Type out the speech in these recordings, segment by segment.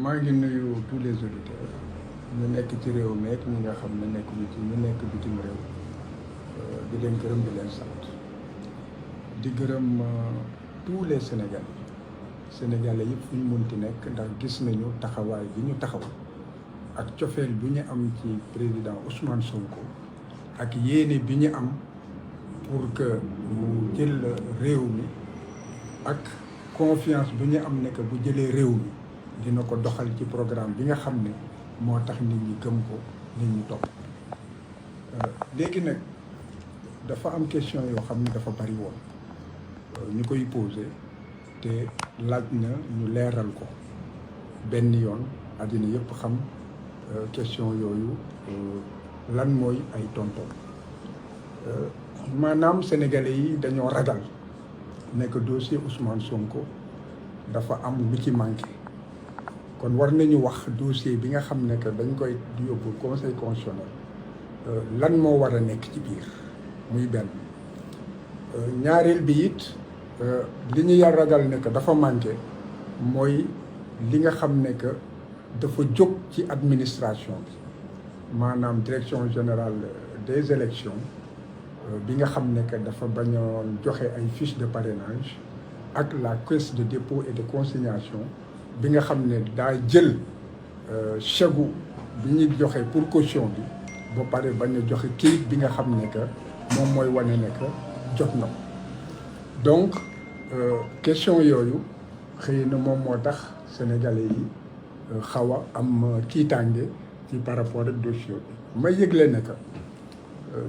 maa ngi nuyu tous les auditeurs ñu nekk ci réew mi ak ñi nga xam ne nekkuñu ci ñu nekk bitim réew di leen gërëm di leen sant di gërëm tous les sénégalais yëpp fu ñu munti nekk ndax gis nañu taxawaay bi ñu taxaw ak cofeel bi ñu am ci président Ousmane Sonko ak yéene bi ñu am pour que mu jël réew mi ak confiance bi ñu am ne que bu jëlee réew mi dina ko doxal ci programme bi nga xam ne moo tax nit ñi gëm ko nit ñi topp léegi nag dafa am question yoo xam ne dafa bari woon ñu koy posé te laaj na ñu leeral ko benn yoon àddina yëpp xam question yooyu lan mooy ay tonton maanaam sénégalais yi dañoo ragal nekk dossier Ousmane Sonko dafa am lu ci manqué kon war nañu wax dossier bi nga xam ne que dañ koy yóbbu conseil constitutionnel lan moo war a nekk ci biir muy benn ñaareel bi it li ñu yar ragal ne que dafa manqué mooy li nga xam ne que dafa jóg ci administration bi maanaam direction générale des élections bi nga xam ne que dafa bañoon joxe ay fiches de parrainage ak la caisse de dépôt et de consignation bi nga xam ne daa jël chèque bi ñuy joxe pour caution bi ba pare bañ a joxe kayit bi nga xam ne que moom mooy wane ne que jot na ko donc question yooyu xëy na moom moo tax sénégalais yi xaw a am kiitaange ci par rapport ak dossier bi ma yëgle ne que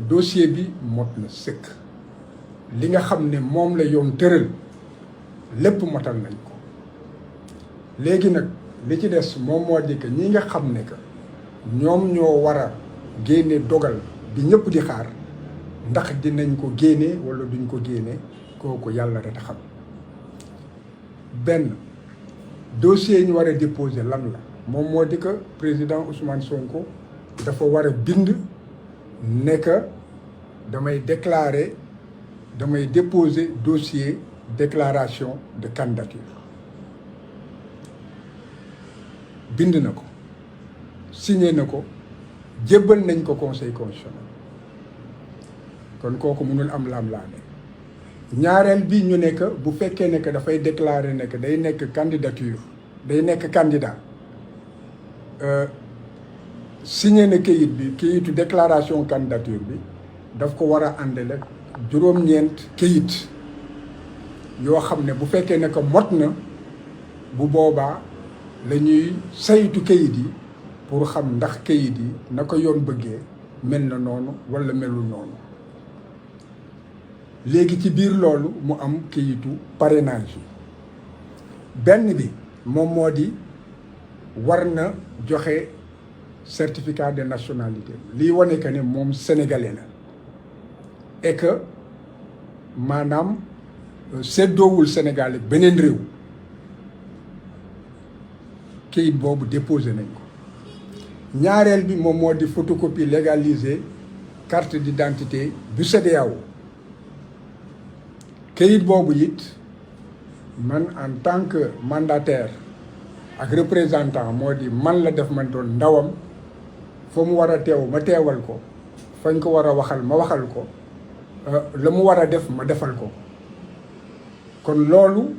dossier bi mot na sëkk li nga xam ne moom la yoon tëral lépp motal nañ ko léegi nag li ci des moom moo di que ñi nga xam ne que ñoom ñoo war a génne dogal bi ñëpp di xaar ndax dinañ ko génne wala duñ ko génne kooku yàlla rek a xam benn dossier yi ñu war a déposer lan la moom moo di que président Ousmane Sonko dafa war a bind ne que damay déposer dossier déclaration de candidature bind na ko signé na ko jébbal nañ ko conseil constitutionnel kon kooku mënul am laam-laame ñaareel bi ñu nekk bu fekkee ne que dafay déclarer ne que day nekk candidature day nekk candidat signé na kayitu déclaration candidature bi daf ko war a àndale juróom-ñeent kayit yoo xam ne bu fekkee ne que mot na bu boobaa la ñuy saytu kayit yi pour xam ndax kayit yi na ko yoon bëggee mel na noonu walla melul noonu léegi ci biir loolu mu am kayitu parrainage yi benn bi moom moo di war na joxe certificat de nationalité lii wane que ne moom sénégalais la et que maanaam seddoowul Sénégal beneen réew kayit boobu déposé nañ ko ñaareel bi moom moo di photocopie légalisée carte d'identité bu CEDEAO kayit boobu it man en tant que mandataire ak représentant moo di man la def man doon ndawam fa mu war a teew ma teewal ko fañ ko war a waxal ma waxal ko la mu war a def ma defal ko kon loolu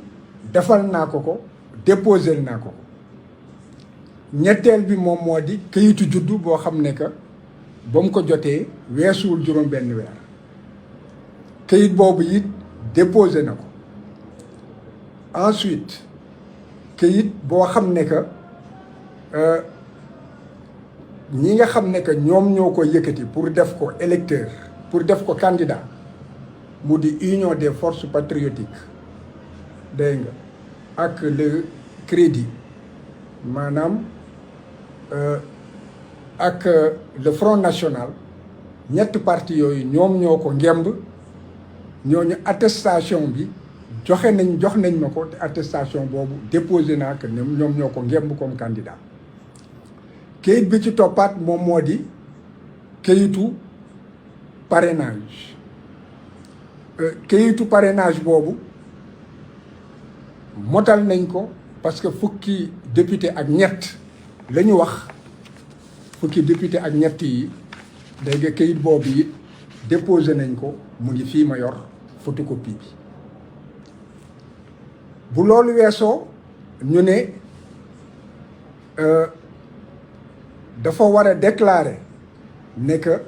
defal naa ko déposé naa ko ñetteel bi moom moo di kayitu juddu boo xam ne que ba mu ko jotee weesuwul juróom benn weer kayit boobu it déposé na ko ensuite kayit boo xam ne que ñi nga xam ne que ñoom ñoo ko yëkkati pour def ko électeur pour def ko candidat mu di union des forces patriotiques dégg nga ak le crédit maanaam ak le front national ñetti parti yooyu ñoom ñoo ko ngemb ñooñu attestation bi jox nañ ma ko te attestation boobu déposé naa que ñoom ñoo ko ngemb comme candidat kayit bi ci toppaat moom moo di kayitu parrainage kayitu parrainage boobu motal nañ ko parce que fukki député ak ñett la ñu wax fukki député ak ñett yi dégg nga kayit boobu it déposé nañ ko mu ngi fii ma yor photocopie bi bu loolu weesoo ñu ne dafa war a déclarer ne que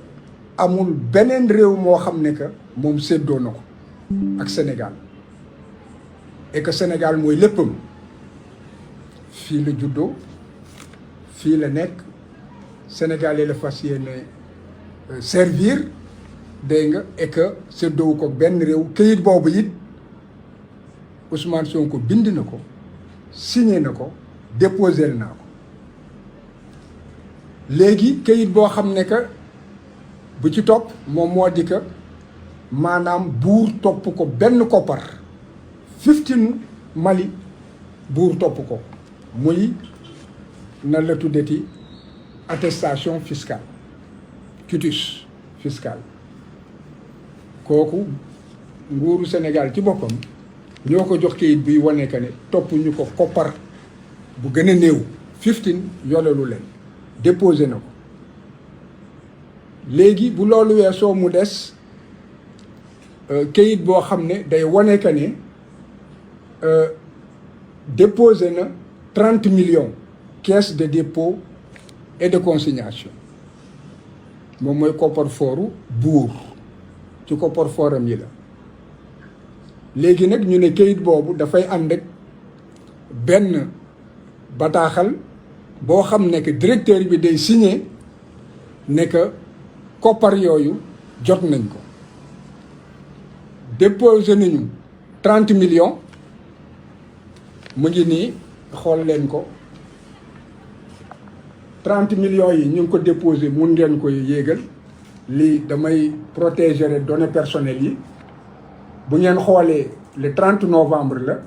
amul beneen réew moo xam ne que moom séddoo na ko ak Sénégal et que Sénégal mooy léppam fii la juddoo fii la nekk Sénégalais la fas yéene servir dégg nga et que séddoowu ko benn réew këyit boobu it Ousmane Sonko bind na ko signé na ko déposé naa ko léegi këyit boo xam ne que bu ci topp moom moo di que maanaam buur topp ko benn koppar 15 Mali buur topp ko muy nan la tuddati attestation fiscale quitus fiscal kooku nguuru Sénégal ci boppam ñoo ko jox kayit buy wane que ne topp ñu ko koppar bu gën a néew 15 yoolalu leen déposé na ko léegi bu loolu weesoo mu des kayit boo xam ne day wane que ne déposé na 30 millions caisse de dépôt et de consignation moom mooy coffre-fort buur ci coffre-fortam yi la léegi nag ñu ne kayit boobu dafay ànd ak benn bataaxal boo xam ne que directeur bi day signé ne que koppar yooyu jot nañ ko déposé nañu 30 millions mu ngi nii xool leen ko 30 millions yi ñu ngi ko déposé mun ngeen koy yéegal lii damay protéger données personnelles yi bu ngeen xoolee le 30 novembre la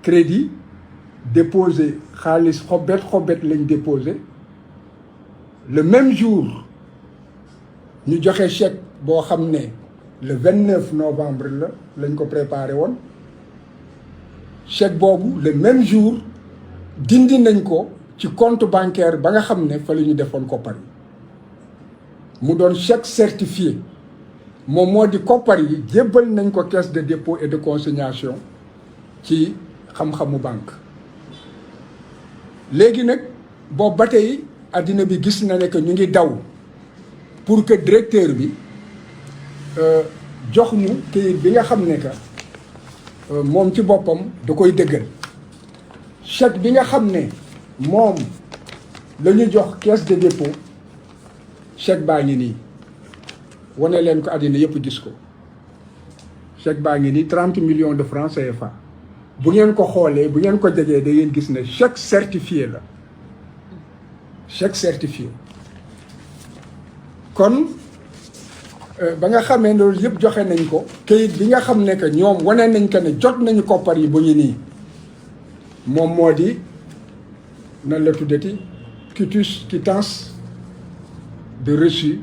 crédit déposé xaalis xobet lañ déposé le même jour ñu joxe chèque boo xam ne le 29 novembre la lañ ko préparé woon chèque boobu le même jour dindi nañ ko ci compte bancaire ba nga xam ne fa la ñu defoon koppar yi mu doon chèque certifié moom moo di koppar yi jébbal nañ ko caisse de dépôt et de consignation ci xam-xamu banque léegi nag boobu ba tey àddina bi gis na ne que ñu ngi daw pour que directeur bi jox ñu kayit bi nga xam ne que moom ci boppam da koy dëggal chèque bi nga xam ne moom la ñu jox caisse de dépôt chèque baa ngi nii wane leen ko àddina yëpp gis ko chèque baa ngi nii 30 millions de francs CFA bu ngeen ko xoolee bu ngeen ko jegee da ngeen gis ne chèque certifié la chèque certifié kon ba nga xamee loolu yëpp joxe nañ ko kayit bi nga xam ne que ñoom wane nañ ko ne jot nañu koppar yi bu ñu nii moom moo di nan la tuddati quittance de reçu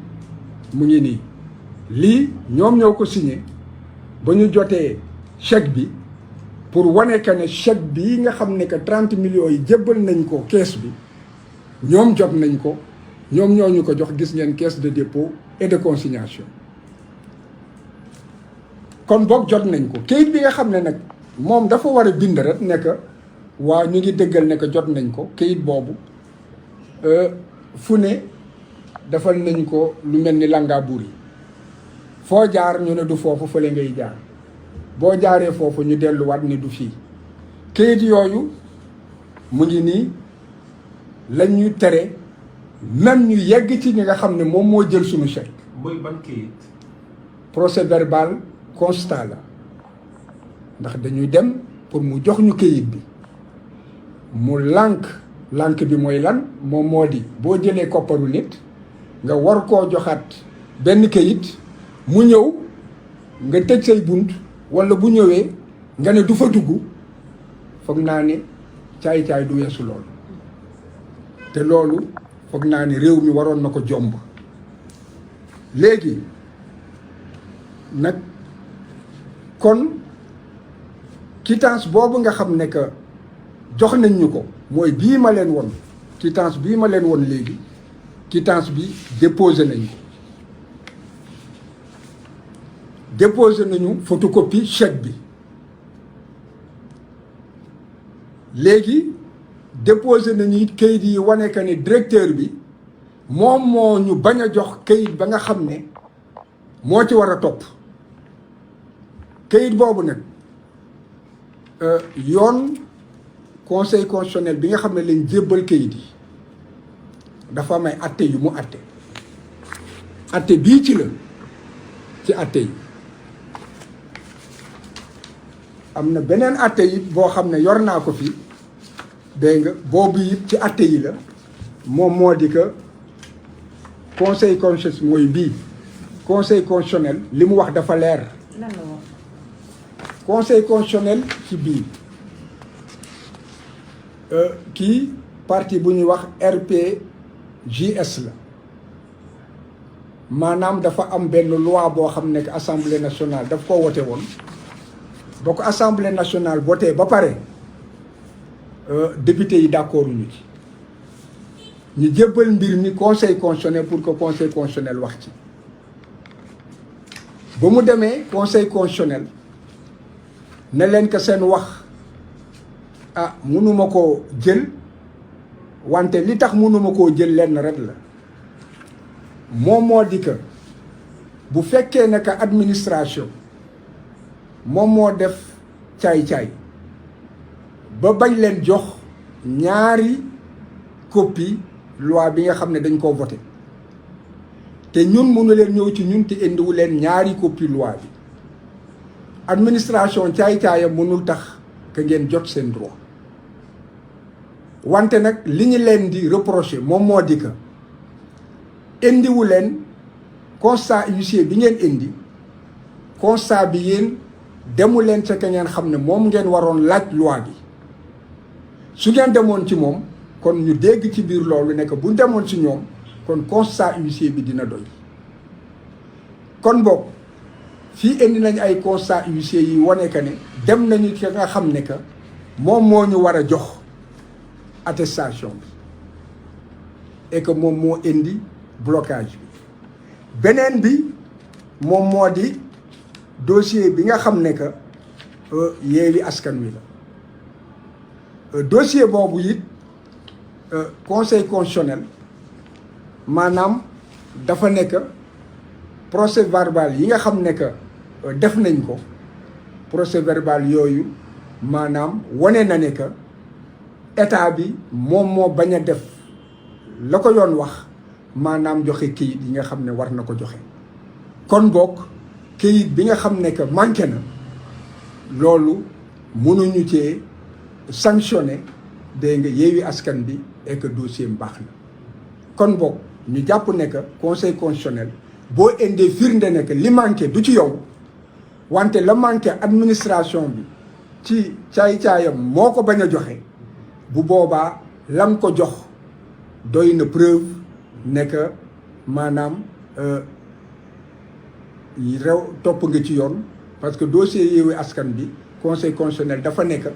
mu ngi nii lii ñoom ñoo ko signé ba ñu jotee chèque bi pour wane que ne chèque bii nga xam ne que 30 millions yi jébbal nañ ko caisse bi ñoom jot nañ ko ñoom ñoo ñu ko jox gis ngeen caisse de dépôt et de consignation kon boog jot nañ ko kayit bi nga xam ne nag moom dafa war a bind rek ne que waaw ñu ngi dëggal ne que jot nañ ko kayit boobu fu ne defal nañ ko lu mel ni Langabour yi foo jaar ñu ne du foofu fële ngay jaar boo jaaree foofu ñu delluwaat ne du fii kayit yooyu mu ngi nii lañ ñu tere même ñu yegg ci ñi nga xam ne moom moo jël suñu chèque. mooy ban kayit. procès verbal constat la ndax dañuy dem pour mu jox ñu kayit bi mu lànk bi mooy lan moom moo di boo jëlee kopparu nit nga war koo joxaat benn kayit mu ñëw nga tëj say bunt walla bu ñëwee nga ne du fa dugg foog naa ne caay-caay du weesu loolu te loolu foog naa ne réew mi waroon na ko jomb léegi nag kon quittance boobu nga xam ne que jox nañ ñu ko mooy bii ma leen won quittance bii ma leen won léegi quittance bi déposé nañ ko déposé nañu photocopie chèque bi léegi déposé nañu it kayit yi wane que ne directeur bi moom moo ñu bañ a jox kayit ba nga xam ne moo ci war a topp kayit boobu nag yoon conseil constitutionnel bi nga xam ne lañ jébbal kayit yi dafa may atte yu mu atte bii ci la ci atte yi am na beneen atte yi boo xam ne yor naa ko fi dégg nga boobu it ci atte yi la moom moo di que conseil constitutionnel mooy bii conseil constitutionnel li mu wax dafa leer. lan la wax. conseil constitutionnel ci bii kii parti bu ñuy wax RPJS la maanaam dafa am benn loi boo xam ne assemblée nationale daf ko wote woon boo ko assemblée nationale voté ba pare député yi d'accord ñu ci ñu jébbal mbir mi conseil constitutionnel pour que conseil constitutionnel wax ci ba mu demee conseil constitutionnel ne leen que seen wax mënuma koo jël wante li tax mënuma koo jël lenn rek la moom moo di que bu fekkee ne que administration moom moo def caay-caay ba bañ leen jox ñaari copie loi bi nga xam ne dañ koo voté te ñun mënu leen ñëw ci ñun te indiwu leen ñaari copie loi bi administration caay-caayam mënul tax que ngeen jot seen droit wante nag li ñu leen di reprocher moom moo di que indiwu leen constat huissier bi ngeen indi constat bi yéen demu leen ca ka ngeen xam ne moom ngeen waroon laaj loi bi su ngeen demoon ci moom kon ñu dégg ci biir loolu ne que bu demoon ci ñoom kon constat huissier bi dina doy kon boog fii indi nañ ay constat huissier yi wane que ne dem nañu ki nga xam ne que moom moo ñu war a jox attestation bi et que moom moo indi blocage bi beneen bi moom moo di dossier bi nga xam ne que Yewwi Askan Wi la dossier boobu it conseil constitutionnel maanaam dafa nekk procès verbal yi nga xam ne que def nañ ko procès verbal yooyu maanaam wane na ne que état bi moom moo bañ a def la ko yoon wax maanaam joxe kayit yi nga xam ne war na ko joxe kon boog kayit bi nga xam ne que manqué na loolu mënuñu cee sanctionné dégg nga Yewwi Askan bi et que dossier mu baax na kon boog ñu jàpp ne que conseil constitutionnel boo indee firnde ne que li manqué du ci yow wante la manqué administration bi ci caay-caayam moo ko bañ a joxe bu boobaa lam ko jox doy na preuve ne que maanaam rew topp nga ci yoon parce que dossier Yewwi Askan bi conseil constitutionnel dafa nekk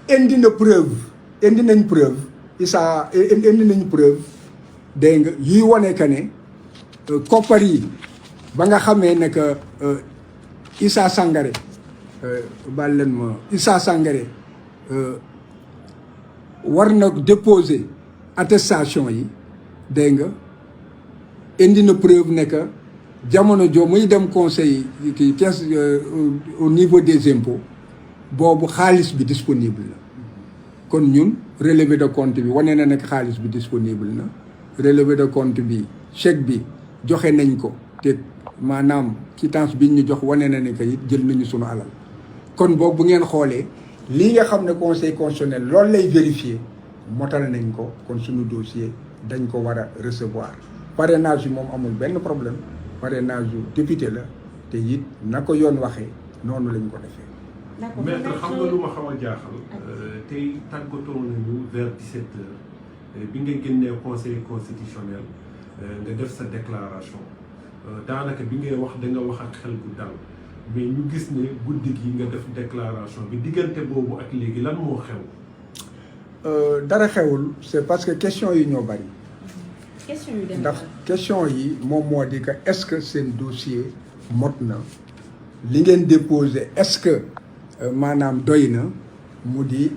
indi na preuve indi nañ preuve indi nañ preuve dégg nga yuy wane que ne koppar yi ba nga xamee ne que Issa Sangaré baal leen ma Issa Sangaré war na déposer attestation yi dégg nga indi na preuve ne que jamono joo muy dem conseil kii caisse au niveau des impôts boobu xaalis bi disponible la kon ñun relevé de compte bi wane na nekk xaalis bi disponible na relevé de compte bi chèque bi joxe nañ ko te maanaam quittance biñ ñu jox wane na ne que it jël nañu sunu alal kon boobu bu ngeen xoolee lii nga xam ne conseil constitutionnel loolu lay vérifier motal nañ ko kon suñu dossier dañ ko war a recevoir parrainage bi moom amul benn problème parrainage yu député la te it na ko yoon waxee noonu lañ ko defee. d'accord maître xam nga lu ma xaw a jaaxal tey tàggatoo nañu vers 17 heures bi nga génnee conseil constitutionnel nga def sa déclaration daanaka bi ngay wax da nga wax ak xel bu dal mais ñu gis ne guddi gi nga def déclaration bi diggante boobu ak léegi lan moo xew. dara xewul c'est parce que question yi ñoo bari. question yu dem ndax question yi moom moo di que est-ce que seen dossier mot na li ngeen déposé est-ce que maanaam doy na mu di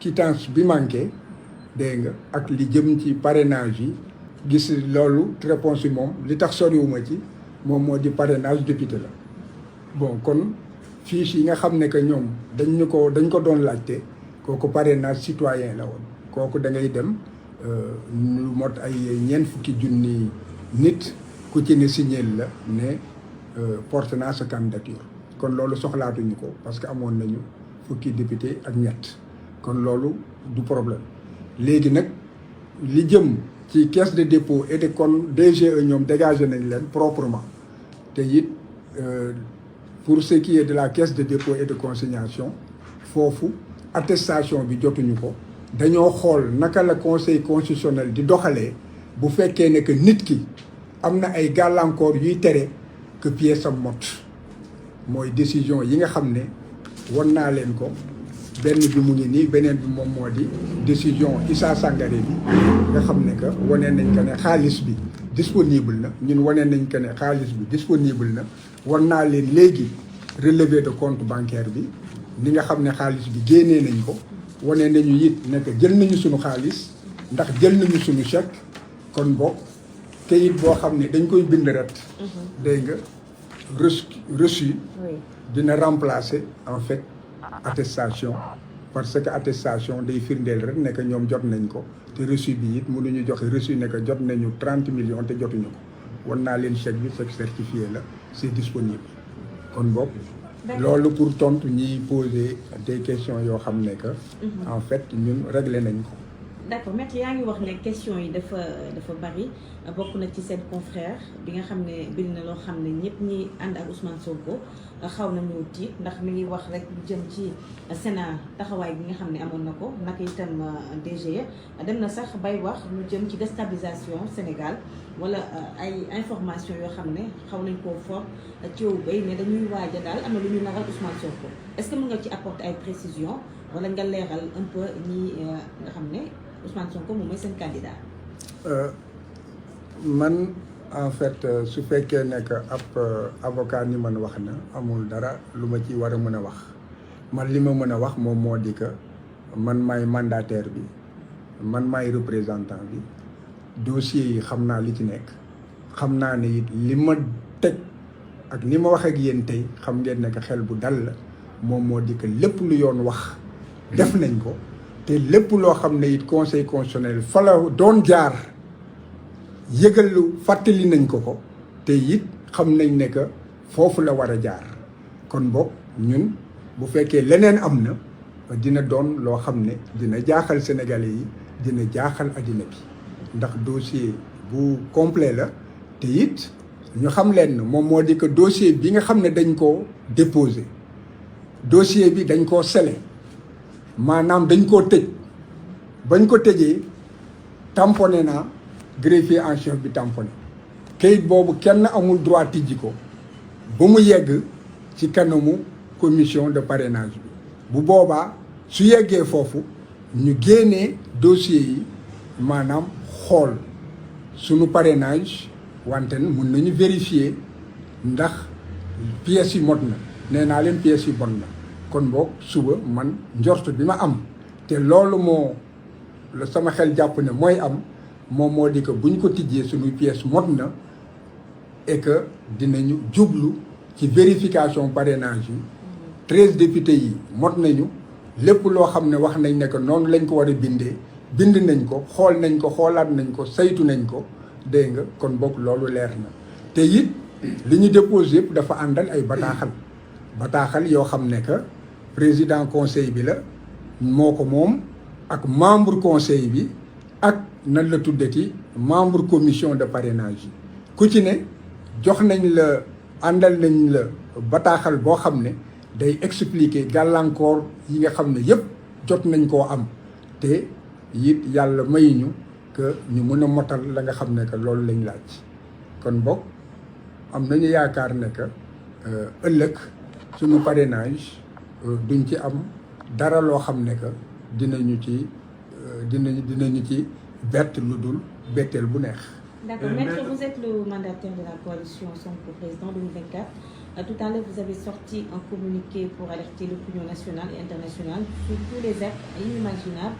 quittance bi manqué dégg nga ak li jëm ci parrainage yi gis loolu réponse yi moom li tax soriwuma ci moom moo di parrainage député la bon kon fiche yi nga xam ne que ñoom dañ ko doon laajte kooku parrainage citoyen la woon kooku da ngay dem lu mot ay ñeent fukki junni nit ku ci ne signé la ne porte naa sa candidature kon loolu soxlaatuñu ko parce que amoon nañu fukki député ak ñett kon loolu du problème léegi nag li jëm ci caisse de dépôt et de kon DGE ñoom dégagé nañ leen proprement te it pour ce qui est de la caisse de dépôt et de consignation foofu attestation bi jotuñu ko dañoo xool naka la conseil constitutionnel di doxalee bu fekkee ne que nit ki am na ay gàllankoor yuy tere que pièce am mot mooy décision yi nga xam ne won naa leen ko benn bi mu ngi nii beneen bi moom moo di décision Issa Sangaré bi nga xam ne que wane nañ ko ne xaalis bi disponible na ñun wane nañ ko ne xaalis bi disponible na won naa leen léegi relevé de compte bancaire bi ni nga xam ne xaalis bi génnee nañ ko wane nañu it ne que jël nañu suñu xaalis ndax jël nañu suñu chèque kon bokk kayit boo xam ne dañ koy bind ret dégg nga reçu dina remplacer en fait attestation parce que attestation day firndeel rek ne que ñoom jot nañ ko te reçu bi it mënuñu joxe reçu ne que jot nañu 30 millions te jotuñu ko wan naa leen chèque bi chèque certifié la c'est disponible kon bokk loolu pour tontu ñiy poser des questions yoo xam ne que en fait ñun réglé nañ ko. d'accord maître yaa ngi wax ne question yi dafa bari bokk na ci seen confrère bi nga xam ne bind na loo xam ne ñëpp ñi ànd ak Ousmane Sonko xaw nañu tiit ndax mi ngi wax rek lu jëm ci Sénat taxawaay bi nga xam ne amoon na ko naka itam DGE dem na sax bay wax lu jëm ci déstabilisation Sénégal wala ay information yoo xam ne xaw nañ koo for ci wu bay ne dañuy waaja daal am na lu ñu naral Ousmane Sonko est-ce que mën nga ci apporter ay précisions wala nga leeral un peu ñi nga xam ne Ousmane Sonko moom mooy seen candidat. man en fait su fekkee ne que ab avocat ni man wax na amul dara lu ma ci war a mën a wax man li ma mën a wax moom moo di que man maay mandataire bi man maay représentant bi dossier yi xam naa li ci nekk xam naa ne it li ma teg ak li ma wax ak yéen tey xam ngeen ne que xel bu dal la moom moo di que lépp lu yoon wax def nañ ko te lépp loo xam ne it conseil constitutionnel fa la doon jaar yëgalu fàttali nañ ko te it xam nañ ne que foofu la war a jaar kon boog ñun bu fekkee leneen am na dina doon loo xam ne dina jaaxal sénégalais yi dina jaaxal addina bi ndax dossier bu complet la te it ñu xam leen moom moo di que dossier bi nga xam ne dañ koo déposé dossier bi dañ koo scellé maanaam dañ koo tëj bañ ko tëjee tamponné naa greffier en chef bi tamponné kayit boobu kenn amul droit tijji ko ba mu yegg ci kanamu commission de parrainage bi bu boobaa su yeggee foofu ñu génnee dossier yi maanaam xool sunu parrainage wante mun nañu vérifier ndax pièces yi mot na nee naa leen pièces yi bon na kon boog suba man njort bi ma am te loolu moo la sama xel jàpp ne mooy am moom moo di que buñ ko tijjee suñuy pièces mot na et que dinañu jublu ci vérification parrainage yi 13 députés yi mot nañu lépp loo xam ne wax nañ ne que noonu lañ ko war a bindee bind nañ ko xool nañ ko xoolaat nañ ko saytu nañ ko dégg nga kon boog loolu leer na te it li ñu déposé yëpp dafa àndal ay bataaxal yoo xam ne que président conseil bi la moo ko moom ak membre conseil bi ak nan la tuddati membre commission de parrainage yi ku ci ne jox nañ la àndal nañ la bataaxal boo xam ne day expliquer gàllankoor yi nga xam ne yëpp jot nañ koo am te it yàlla mayuñu que ñu mën a motal la nga xam ne que loolu lañ laaj kon bokk am nañu yaakaar ne que ëllëg suñu parrainage duñ ci am dara loo xam ne que dinañu ci bett lu dul betteel bu neex. D'accord. Maître, vous êtes le mandataire de la coalition Sonko Président 2024. Tout à l'heure, vous avez sorti un communiqué pour alerter l'opinion nationale et internationale sur tous les actes inimaginables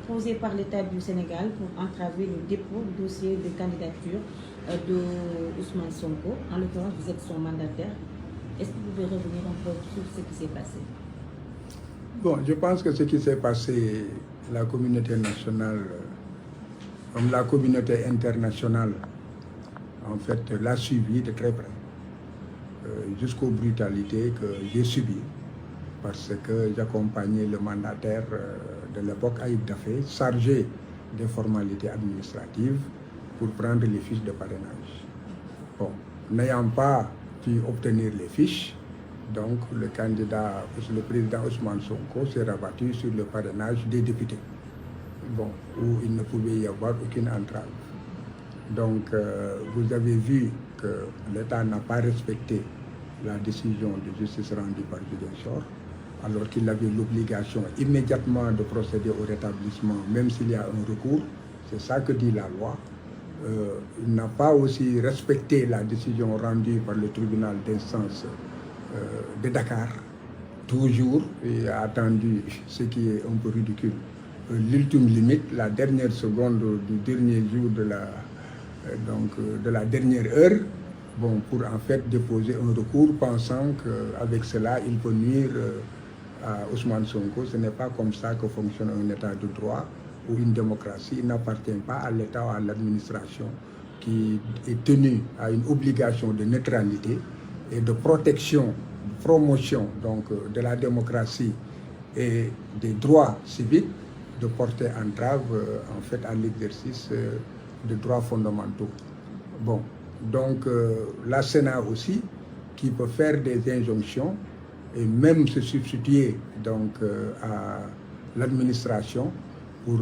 posés par l'État du Sénégal pour entraver le dépôt du dossier de candidature de Ousmane Sonko. En l'occurrence, vous êtes son mandataire. Est-ce que vous pouvez revenir un peu sur ce qui s'est passé? Bon, je pense que ce qui s'est passé, la communauté nationale, comme la communauté internationale, en fait, l'a suivi de très près, jusqu'aux brutalités que j'ai subies, parce que j'accompagnais le mandataire de l'époque, Ayib Daffé, chargé des formalités administratives pour prendre les fiches de parrainage. Bon, n'ayant pas pu obtenir les fiches, donc le président Ousmane Sonko s'est rabattu sur le parrainage des députés, bon, où il ne pouvait y avoir aucune entrave. Donc vous avez vu que l'État n'a pas respecté la décision de justice rendue par Julien Sor, alors qu'il avait l'obligation immédiatement de procéder au rétablissement, même s'il y a un recours. C'est ça que dit la loi. Il n'a pas aussi respecté la décision rendue par le tribunal d'instance de Dakar, toujours, et a attendu ce qui est un peu ridicule, l'ultime limite, la dernière seconde du dernier jour de la dernière heure, bon, pour en fait déposer un recours, pensant qu'avec cela, il peut nuire à Ousmane Sonko. Ce n'est pas comme ça que fonctionne un État de droit ou une démocratie. Il n'appartient pas à l'État ou à l'administration qui est tenu à une obligation de neutralité et de protection, de promotion donc, de la démocratie et des droits civiques, de porter entrave en fait à l'exercice de droits fondamentaux. Bon, donc la Sénat aussi, qui peut faire des injonctions et même se substituer donc à l'administration pour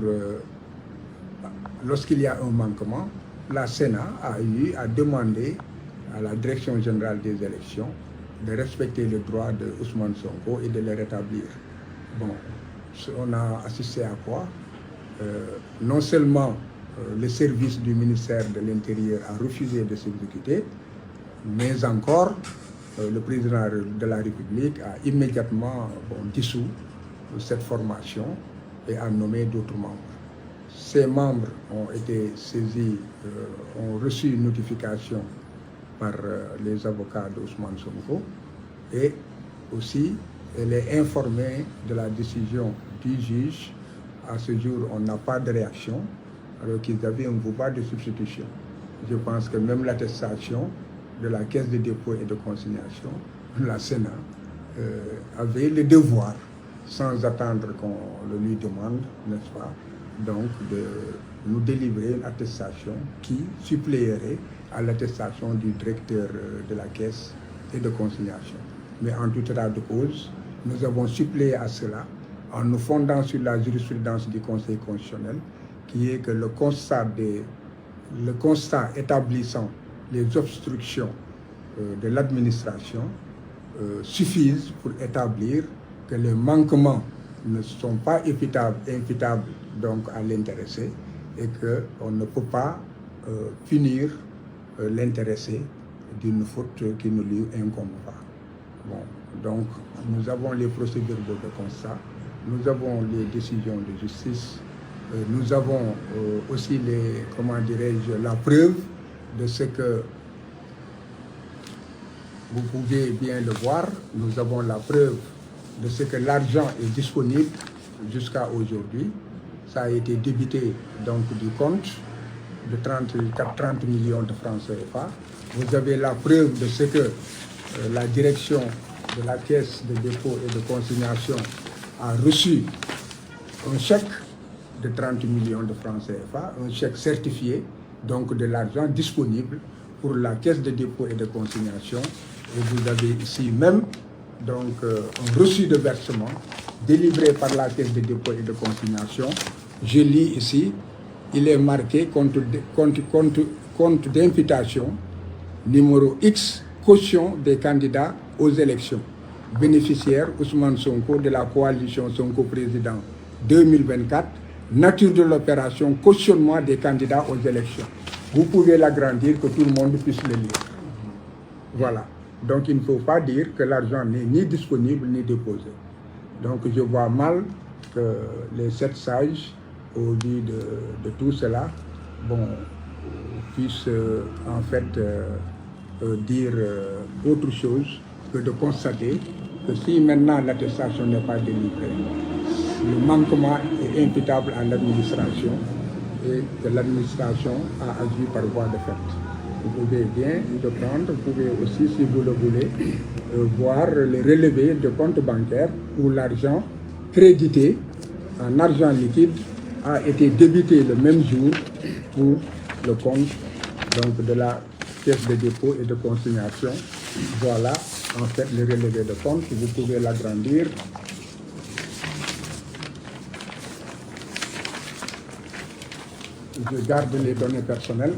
lorsqu'il y a un manquement, la Sénat a eu à demander à la Direction générale des élections de respecter le droit de Ousmane Sonko et de les rétablir. Bon, on a assisté à quoi? Non seulement le service du ministère de l'Intérieur a refusé de s'exécuter, mais encore le président de la République a immédiatement dissous cette formation et a nommé d'autres membres. Ces membres ont été saisis, ont reçu une notification par les avocats d'Ousmane Sonko et aussi elle est informée de la décision du juge. À ce jour, on n'a pas de réaction alors qu'ils avaient un pouvoir de substitution. Je pense que même l'attestation de la Caisse de dépôt et de consignation, la Sénat, avait le devoir, sans attendre qu'on le lui demande, n'est-ce pas, donc de nous délivrer une attestation qui suppléerait à l'attestation du directeur de la Caisse et de consignation. Mais en tout état de cause, nous avons suppléé à cela en nous fondant sur la jurisprudence du Conseil constitutionnel, qui est que le constat établissant les obstructions de l'administration suffisent pour établir que les manquements ne sont pas imputables donc à l'intéressé et qu'on ne peut pas punir l'intéressé d'une faute qui ne lui incombe pas. Bon, donc nous avons les procédures de constat, nous avons les décisions de justice, nous avons aussi la preuve de ce que vous pouvez bien le voir. Nous avons la preuve de ce que l'argent est disponible jusqu'à aujourd'hui. Ça a été débité donc du compte de 30 millions de francs CFA. Vous avez la preuve de ce que la direction de la Caisse de dépôt et de consignation a reçu un chèque de 30 millions de francs CFA, un chèque certifié, donc de l'argent disponible pour la Caisse de dépôt et de consignation. Et vous avez ici même donc, un reçu de versement délivré par la Caisse de dépôt et de consignation. Je lis ici, il est marqué compte d'imputation numéro X, caution des candidats aux élections. Bénéficiaire Ousmane Sonko de la coalition Sonko Président 2024, nature de l'opération, cautionnement des candidats aux élections. Vous pouvez l'agrandir, que tout le monde puisse le lire. Voilà. Donc il ne faut pas dire que l'argent n'est ni disponible ni déposé. Donc je vois mal que les 7 sages, au vu de tout cela, puissent en fait dire autre chose que de constater que si maintenant l'attestation n'est pas délivrée, le manquement est imputable à l'administration et que l'administration a agi par voie de fait. Vous pouvez bien le prendre, vous pouvez aussi, si vous le voulez, voir les relevés de compte bancaire où l'argent crédité en argent liquide a été débité le même jour pour le compte donc, de la caisse de dépôt et de consignation. Voilà en fait le relevé de compte, vous pouvez l'agrandir. Je garde les données personnelles.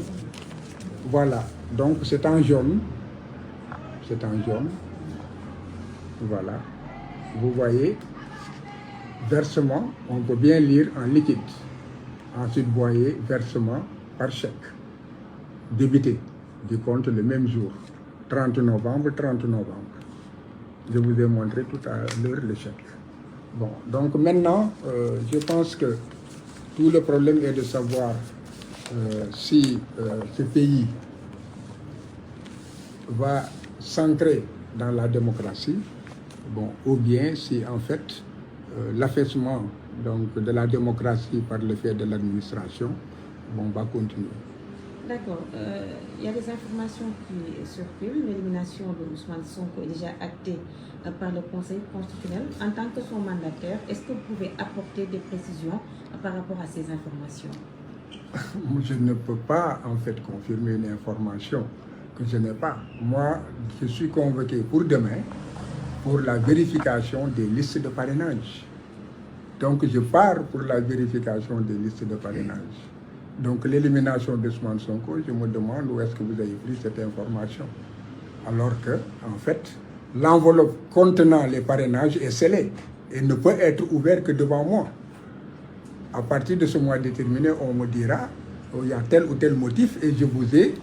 Voilà, donc c'est en jaune. C'est en jaune. Voilà. Vous voyez, versement, on peut bien lire en liquide. Ensuite, vous voyez, versement par chèque. Débité du compte le même jour. 30 novembre. Je vous ai montré tout à l'heure le chèque. Bon, donc maintenant, je pense que tout le problème est de savoir si ce pays va s'ancrer dans la démocratie, ou bien si en fait l'affaissement donc, de la démocratie par le fait de l'administration va continuer. D'accord. Il y a des informations qui circulent. L'élimination de Ousmane Sonko est déjà actée par le Conseil constitutionnel. En tant que son mandataire, est-ce que vous pouvez apporter des précisions par rapport à ces informations? Je ne peux pas en fait confirmer une information que je n'ai pas. Moi, je suis convoqué pour demain pour la vérification des listes de parrainage. Donc je pars pour la vérification des listes de parrainage. Donc l'élimination d'Ousmane Sonko, je me demande où est-ce que vous avez pris cette information. Alors que, en fait, l'enveloppe contenant les parrainages est scellée et ne peut être ouverte que devant moi. À partir de ce mois déterminé, on me dira il y a tel ou tel motif et je vous ai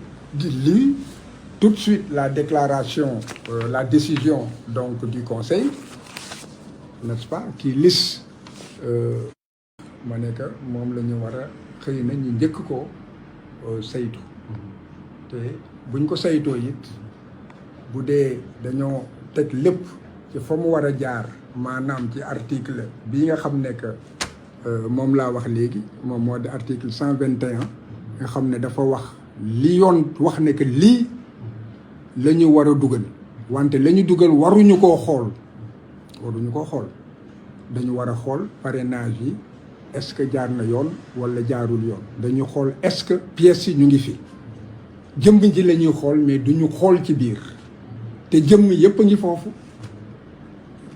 lu tout de suite la déclaration, la décision donc, du Conseil, n'est-ce pas, qui liste ma ne que moom la ñu war a xëy na ñu njëkk ko saytu te buñ ko saytoo it bu dee dañoo teg lépp ci fa mu war a jaar maanaam ci article bii nga xam ne que moom laa wax léegi moom moo di article 121 nga xam ne dafa wax li yoon wax ne que lii la ñu war a dugal wante la ñu dugal waruñu koo xool dañu war a xool parrainage yi est-ce que jaar na yoon wala jaarul yoon dañu xool est-ce que pièces yi ñu ngi fi jëmm ji la ñuy xool mais duñu xool ci biir te jëmm yëpp a ngi foofu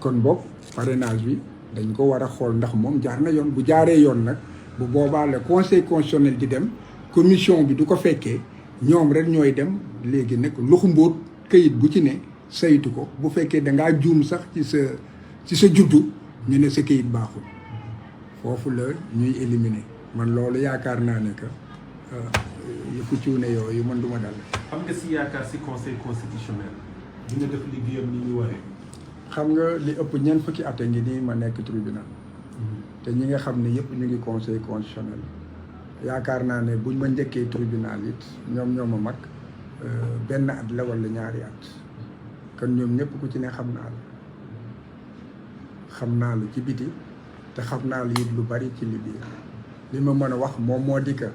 kon boog parrainage bi dañ ko war a xool ndax moom jaar na yoon bu jaaree yoon nag bu boobaa le conseil constitutionnel di dem commission bi du ko fekkee ñoom rek ñooy dem léegi nag loxu mbóot këyit bu ci ne saytu ko bu fekkee dangaa juum sax ci sa juddu ñu ne sa këyit baaxul foofu la ñuy éliminer man loolu yaakaar naa ne que yëfu cuune yooyu man du ma dal. xam nga si yaakaar si conseil constitutionnel dina def liggéeyam ni ñu waree. xam nga li ëpp ñeent fukki at a ngi nii ma nekk tribunal te ñi nga xam ne yëpp ñu ngi conseil constitutionnel yaakaar naa ne buñ ma njëkkee tribunal it ñoom ñoo ma mag benn at la wala ñaari at kon ñoom ñëpp ku ci ne xam naa la ci biti te xam naa la it lu bari ci li biir li ma mën a wax moom moo di que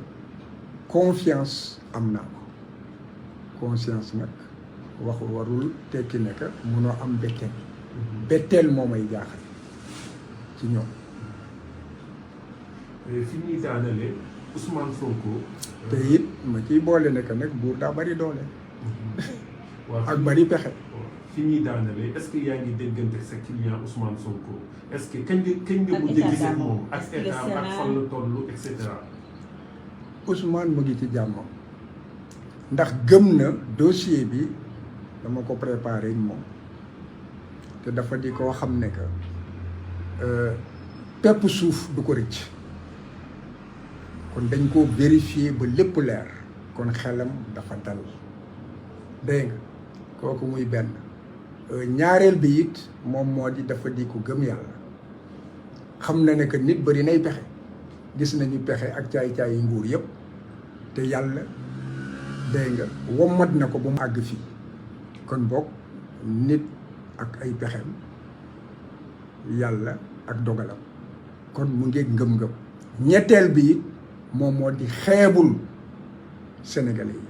confiance am naa ko conscience nag wax warul tekki ne que munoo am betteel moo may jaaxal ci ñoom. fi ñuy daanale Ousmane Sonko. te it ma ciy boole ne que nag buur daa bari doole. ak bari pexe. fi ñuy daanale est-ce que yaa ngi déggante sa client Ousmane Sonko est-ce que kañ nga mujj a gisee moom ak état ak fan la toll et cetera. Ousmane mu ngi ci jàmmam ndax gëm na dossier bi dama ko préparé moom te dafa di koo xam ne que pepp suuf du ko rëcc kon dañ ko vérifier ba lépp leer kon xelam dafa dal dégg nga kooku muy benn ñaareel bi it moom moo di dafa di ko gëm yàlla xam na ne que nit bari nay pexe gis nañu pexe ak caay-caay yi nguur yëpp te yàlla dégg nga wommat na ko ba mu àgg fii kon boog nit ak ay pexem yàlla ak dogalam kon mu ngi ngëm-ngëm ñetteel bi it moom moo di xeebul sénégalais yi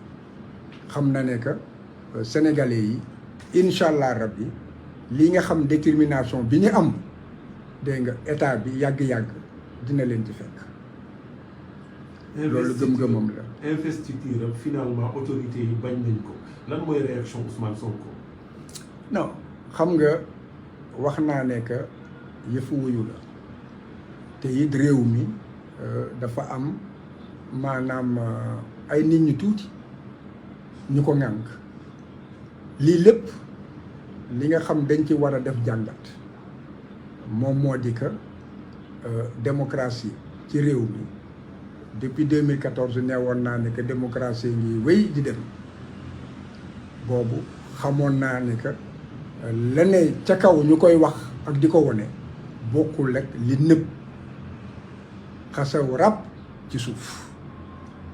xam na ne que sénégalais yi incha allah rabbi li nga xam détermination bi ñu am dégg nga état bi yàgg-yàgg dina leen ci fekk loolu gëm-gëmam la. investiture finalement autorité yi bañ nañ ko lan mooy réaction Ousmane Sonko. non xam nga wax naa ne que yëfu wuyu la te it réew mi dafa am maanaam ay nit ñu tuuti ñu ko ŋànk lii lépp li nga xam dañ ci war a def jàngat moom moo di que démocratie ci réew mi depuis 2014 ne woon naa ne que démocratie ngi wéy di dem boobu xamoon naa ne que la ne ca kaw ñu koy wax ak di ko wone bokkul rek li nëb xasaw rab ci suuf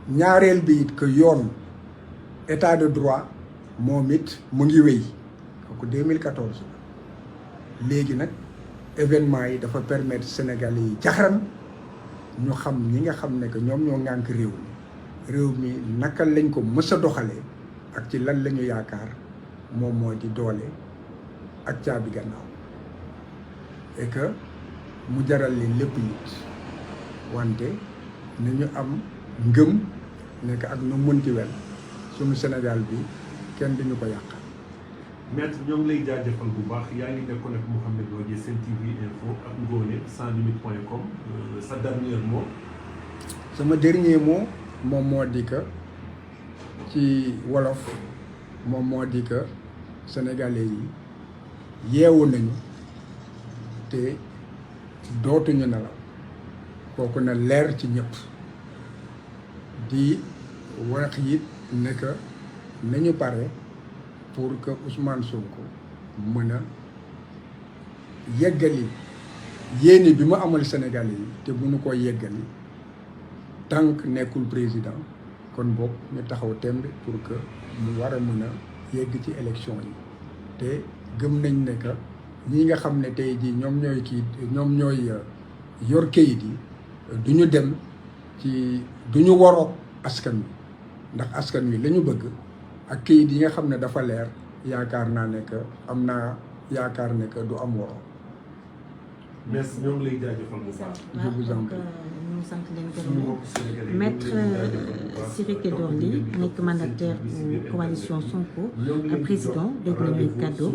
ñaareel bi it que yoon état de droit moom it mu ngi wéy kooku 2014 la léegi nag événement yi dafa permettre Sénégalais yi jaxaran ñu xam ñi nga xam ne que ñoom ñoo ŋànk réew mi naka lañ ko mës a doxalee ak ci lan la ñu yaakaar moom moo di doole ak caabi gannaaw et que mu jaral leen lépp it wante nañu am ngëm nekk ak nu mënti wel suñu Sénégal bi kenn duñu ko yàq. maître ñoo ngi lay jaajëfal bu baax yaa ngi nekkoon ak Mouhamed Lodji Sen TV Info ak Ngoné sanslimite.com sa dernier mot. sama dernier mot moom moo di que ci wolof moom moo di que sénégalais yi yeewu nañu te dootuñu nelaw kooku na leer ci ñëpp di wax it ne que nañu pare pour que Ousmane Sonko mën a yeggali yéene bi mu amal sénégalais yi te mënu ko yeggali tant que nekkul président kon boog ñu taxaw tembe pour que mu war a mën a yegg ci élection yi te gëm nañ ne que ñi nga xam ne tey jii ñoom ñooy yor kayit yi du ñu dem ci du ñu waroog askan wi ndax askan wi la ñu bëgg ak kayit yi nga xam ne dafa leer yaakaar naa ne que am naa yaakaar ne que du am waroo. merci ñoo ngi lay jaajëfal bu baax. je vous en prie. ñu sant leen gërëm maître Ciré Clédor Ly nekk mandataire bu coalition Sonko président dégg nañu kàddoom